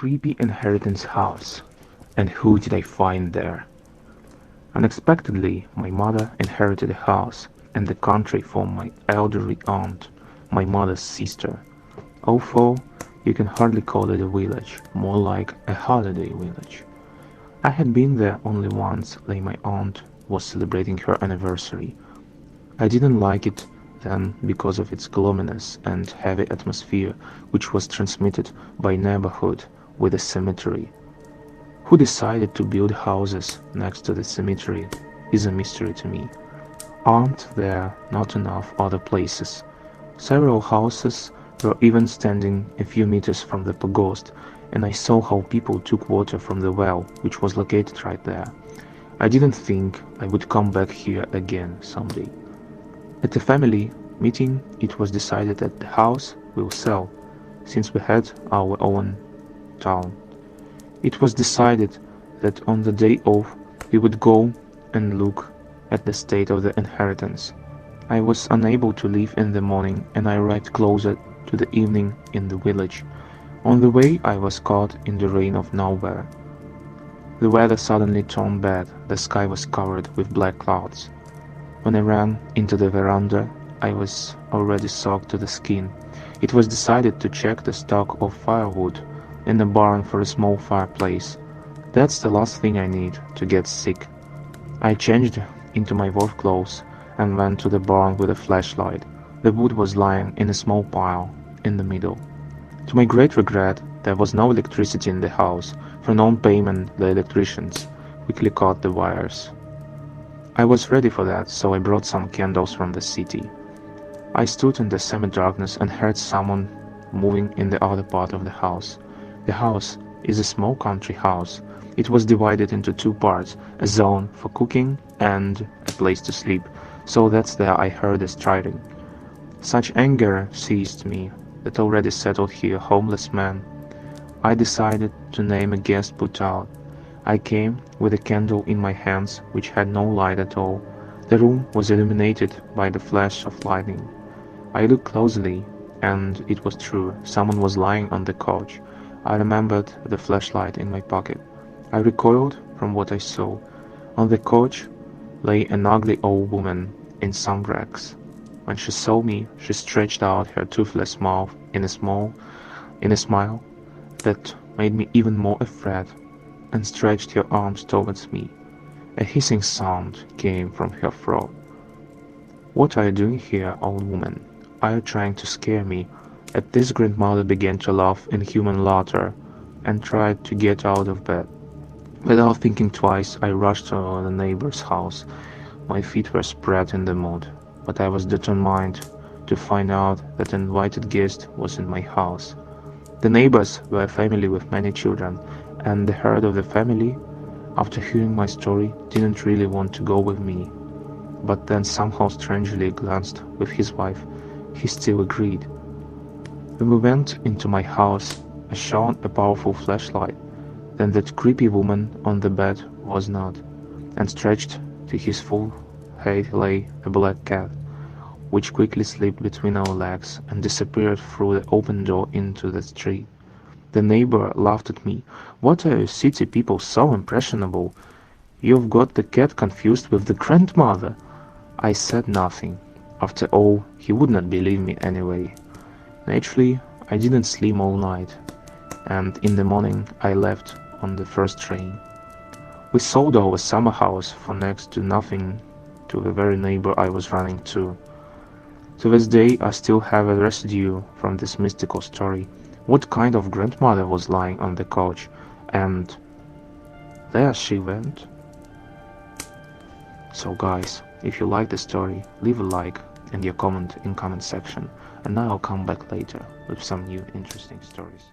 creepy inheritance house. And who did I find there? Unexpectedly, my mother inherited a house and the country from my elderly aunt, my mother's sister. Although you can hardly call it a village, more like a holiday village. I had been there only once, like my aunt was celebrating her anniversary. I didn't like it then because of its gloominess and heavy atmosphere which was transmitted by neighborhood with a cemetery. Who decided to build houses next to the cemetery is a mystery to me. Aren't there not enough other places? Several houses were even standing a few meters from the pagost, and I saw how people took water from the well, which was located right there. I didn't think I would come back here again someday. At the family meeting, it was decided that the house will sell, since we had our own town. It was decided that on the day off we would go and look at the state of the inheritance. I was unable to leave in the morning, and I arrived closer to the evening in the village. On the way I was caught in the rain of nowhere. The weather suddenly turned bad, the sky was covered with black clouds. When I ran into the veranda, I was already soaked to the skin. It was decided to check the stock of firewood in the barn for a small fireplace. That's the last thing I need to get sick. I changed into my work clothes and went to the barn with a flashlight. The wood was lying in a small pile in the middle. To my great regret, there was no electricity in the house. For non-payment, the electricians quickly cut the wires. I was ready for that, so I brought some candles from the city. I stood in the semi-darkness and heard someone moving in the other part of the house. The house is a small country house. It was divided into two parts, a zone for cooking and a place to sleep, so that's there I heard a striding. Such anger seized me that already settled here a homeless man. I decided to name a guest put out. I came with a candle in my hands which had no light at all. The room was illuminated by the flash of lightning. I looked closely, and it was true, someone was lying on the couch. I remembered the flashlight in my pocket. I recoiled from what I saw. On the couch lay an ugly old woman in some rags. When she saw me, she stretched out her toothless mouth in a smile that made me even more afraid, and stretched her arms towards me. A hissing sound came from her throat. "What are you doing here, old woman? Are you trying to scare me?" At this grandmother began to laugh in human laughter and tried to get out of bed. Without thinking twice, I rushed to the neighbor's house. My feet were spread in the mud, but I was determined to find out that an invited guest was in my house. The neighbors were a family with many children, and the head of the family, after hearing my story, didn't really want to go with me. But then somehow strangely glanced with his wife, he still agreed. When we went into my house, I shone a powerful flashlight. Then that creepy woman on the bed was not, and stretched to his full height lay a black cat, which quickly slipped between our legs and disappeared through the open door into the street. The neighbor laughed at me. "What are you city people so impressionable? You've got the cat confused with the grandmother." I said nothing. After all, he would not believe me anyway. Naturally, I didn't sleep all night, and in the morning I left on the first train. We sold our summer house for next to nothing to the very neighbor I was running to. To this day I still have a residue from this mystical story. What kind of grandmother was lying on the couch? And there she went. So guys, if you like the story, leave a like and your comment in comment section, and I'll come back later with some new interesting stories.